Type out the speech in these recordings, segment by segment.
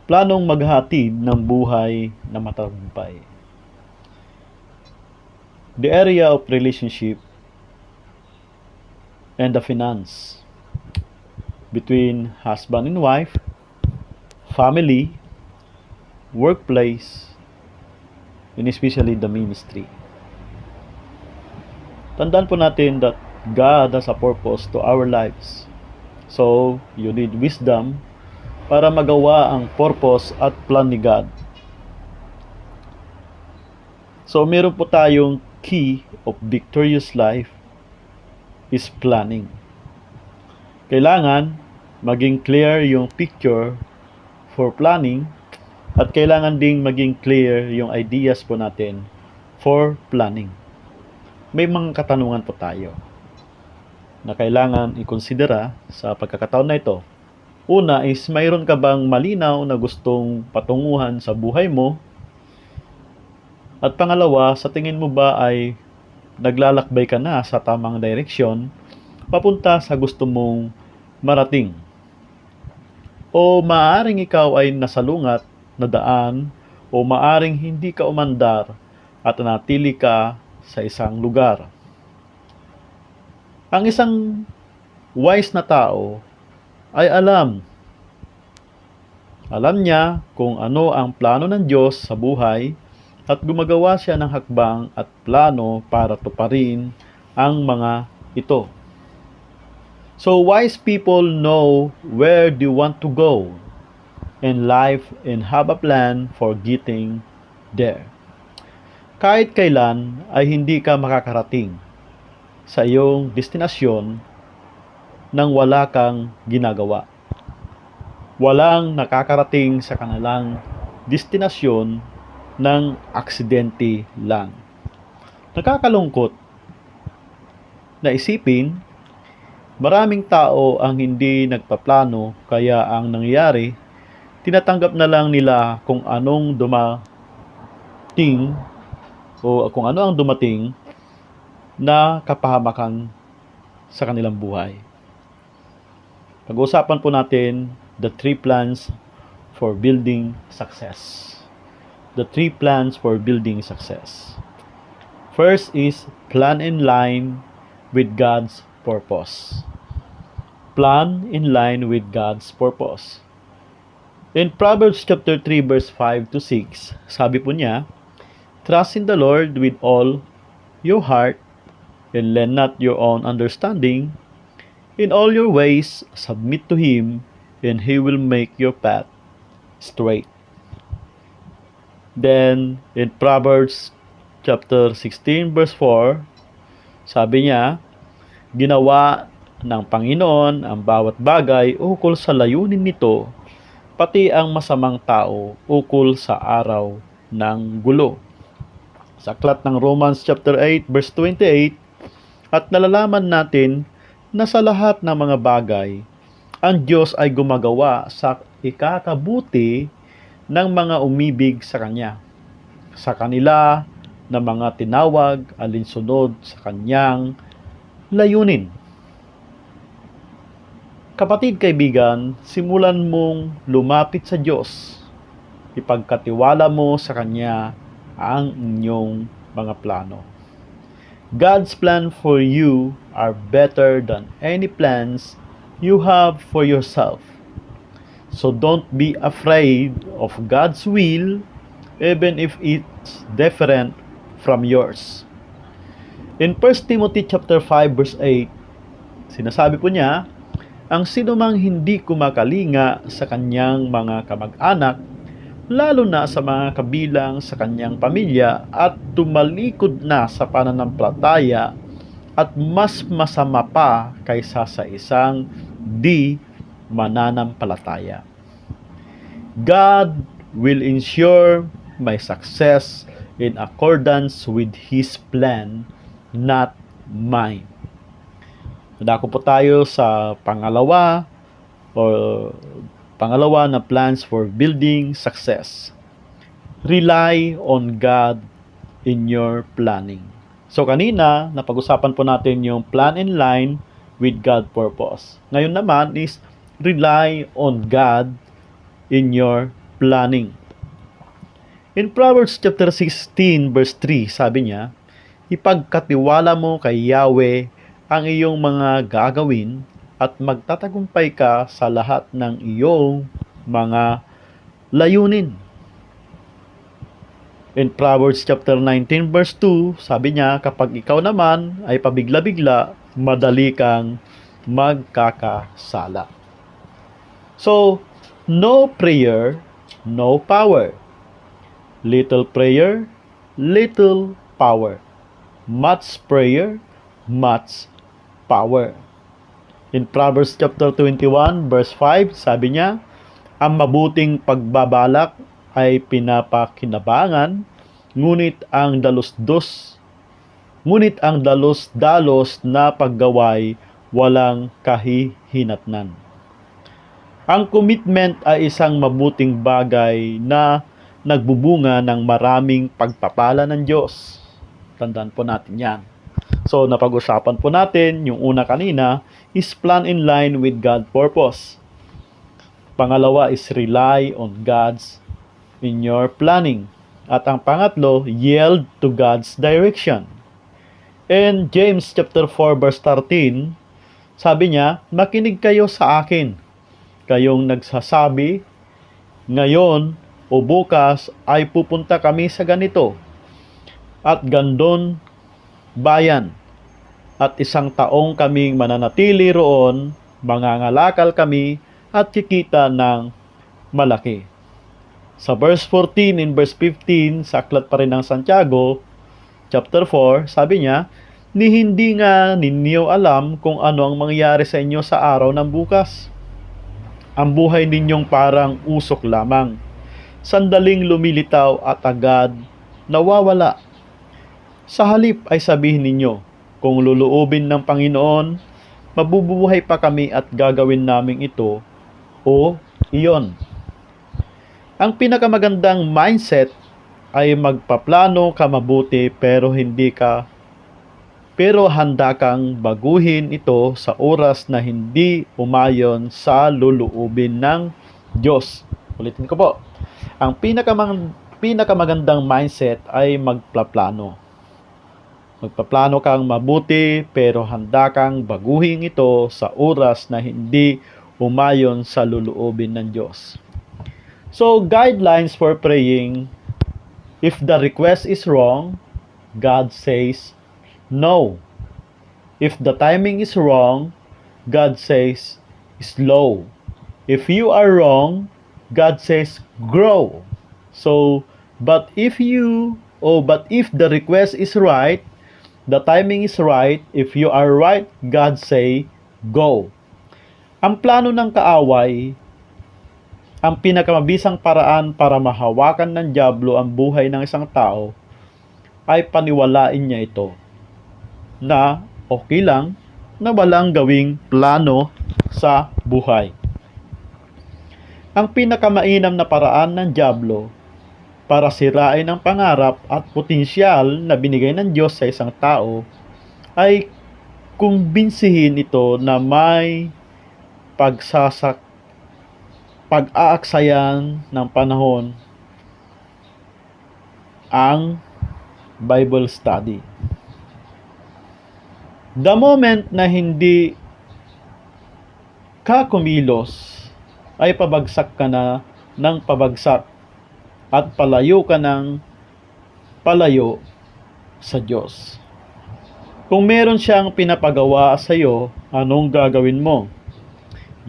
planong maghatid ng buhay na matagumpay. The area of relationship and the finance between husband and wife, family, workplace, and especially the ministry. Tandaan po natin that God has a purpose to our lives. So, you need wisdom para magawa ang purpose at plan ni God. So, meron po tayong key of victorious life is planning. Kailangan maging clear yung picture for planning at kailangan ding maging clear yung ideas po natin for planning. May mga katanungan po tayo na kailangan ikonsidera sa pagkakataon na ito. Una is, mayroon ka bang malinaw na gustong patunguhan sa buhay mo? At pangalawa, sa tingin mo ba ay naglalakbay ka na sa tamang direksyon papunta sa gusto mong marating? O maaring ikaw ay nasalungat na daan o maaring hindi ka umandar at nanatili ka sa isang lugar. Ang isang wise na tao ay alam niya kung ano ang plano ng Diyos sa buhay at gumagawa siya ng hakbang at plano para tuparin ang mga ito. So wise people know where they want to go in life and have a plan for getting there. Kahit kailan ay hindi ka makakarating sa iyong destinasyon nang wala kang ginagawa. Walang nakakarating sa kanilang destinasyon ng aksidente lang. Nakakalungkot na isipin, maraming tao ang hindi nagpaplano kaya ang nangyayari, tinatanggap na lang nila kung anong dumating o kung ano ang dumating na kapahamakan sa kanilang buhay. Pag-uusapan po natin the 3 plans for building success. The 3 plans for building success. First is plan in line with God's purpose. Plan in line with God's purpose. In Proverbs chapter 3 verse 5 to 6, sabi po niya, trust in the Lord with all your heart and lend not your own understanding. In all your ways, submit to Him, and He will make your path straight. Then, in Proverbs chapter 16 verse 4, sabi niya, ginawa ng Panginoon ang bawat bagay ukol sa layunin nito, pati ang masamang tao ukol sa araw ng gulo. Sa aklat ng Romans chapter 8 verse 28, at nalalaman natin na sa lahat ng mga bagay, ang Diyos ay gumagawa sa ikakabuti ng mga umibig sa Kanya, sa kanila na mga tinawag alinsunod sa Kanyang layunin. Kapatid, kaibigan, simulan mong lumapit sa Diyos. Ipagkatiwala mo sa Kanya ang inyong mga plano. God's plan for you are better than any plans you have for yourself. So don't be afraid of God's will, even if it's different from yours. In 1 Timothy chapter 5 verse 8, sinasabi po niya, ang sinumang hindi kumakalinga sa kanyang mga kamag-anak, lalo na sa mga kabilang sa kanyang pamilya at tumalikod na sa pananampalataya at mas masama pa kaysa sa isang di mananampalataya. God will ensure my success in accordance with His plan, not mine. Nadako po tayo sa pangalawa na plans for building success. Rely on God in your planning. So kanina, napag-usapan po natin yung plan in line with God's purpose. Ngayon naman is rely on God in your planning. In Proverbs chapter 16 verse 3, sabi niya, ipagkatiwala mo kay Yahweh ang iyong mga gagawin at magtatagumpay ka sa lahat ng iyong mga layunin. In Proverbs chapter 19 verse 2, sabi niya, kapag ikaw naman ay pabigla-bigla, madali kang magkakasala. So, no prayer, no power. Little prayer, little power. Much prayer, much power. In Proverbs chapter 21 verse 5, sabi niya, ang mabuting pagbabalak ay pinapakinabangan, ngunit ang dalos-dalos na paggaway walang kahihinatnan. Ang commitment ay isang mabuting bagay na nagbubunga ng maraming pagpapala ng Diyos. Tandaan po natin yan. So, napag-usapan po natin, yung una kanina, is plan in line with God's purpose. Pangalawa is rely on God's in your planning. At ang pangatlo, yield to God's direction. And James chapter 4 verse 13, sabi niya, makinig kayo sa akin. Kayong nagsasabi, ngayon o bukas ay pupunta kami sa ganito at gandon bayan. At isang taong kaming mananatili roon, mangangalakal kami at kikita ng malaki. Sa verse 14 and verse 15, sa aklat pa rin ng Santiago, chapter 4, sabi niya, ni hindi nga ninyo alam kung ano ang mangyayari sa inyo sa araw ng bukas. Ang buhay ninyong parang usok lamang. Sandaling lumilitaw at agad nawawala. Sa halip ay sabihin ninyo, kung luluubin ng Panginoon, mabubuhay pa kami at gagawin namin ito o iyon. Ang pinakamagandang mindset ay magpaplano ka mabuti pero handa kang baguhin ito sa oras na hindi umayon sa luluubin ng Diyos. Ulitin ko po. Ang pinakamagandang mindset ay magpaplano. Magpaplano kang mabuti pero handa kang baguhin ito sa oras na hindi umayon sa luluubin ng Diyos. So, guidelines for praying. If the request is wrong, God says no. If the timing is wrong, God says slow. If you are wrong, God says grow. So, but if the request is right, the timing is right, if you are right, God say go. Ang plano ng kaaway, ang pinakamabisang paraan para mahawakan ng dyablo ang buhay ng isang tao ay paniwalain niya ito na okay lang na walang gawing plano sa buhay. Ang pinakamainam na paraan ng dyablo para sirain ang pangarap at potensyal na binigay ng Diyos sa isang tao ay kumbinsihin ito na may pag-aaksayan ng panahon ang Bible study. The moment na hindi ka kumilos ay pabagsak ka na ng pabagsak at palayo ka ng palayo sa Diyos. Kung meron siyang pinapagawa sa iyo, anong gagawin mo?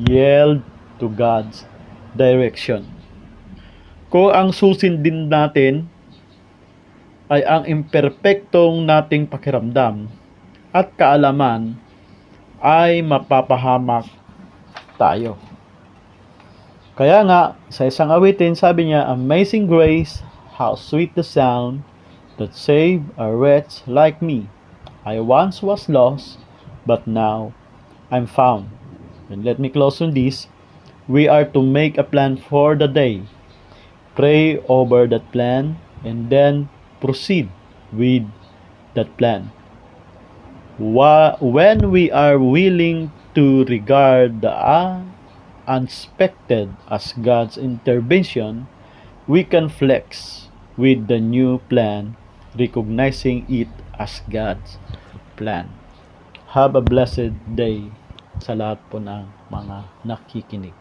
Yield to God's direction. Kung ang susindin natin ay ang imperpektong nating pakiramdam at kaalaman, ay mapapahamak tayo. Kaya nga, sa isang awitin, sabi niya, Amazing grace, how sweet the sound that saved a wretch like me. I once was lost, but now I'm found. And let me close on this. We are to make a plan for the day. Pray over that plan and then proceed with that plan. When we are willing to regard the unexpected as God's intervention, we can flex with the new plan, recognizing it as God's plan. Have a blessed day sa lahat po ng mga nakikinig.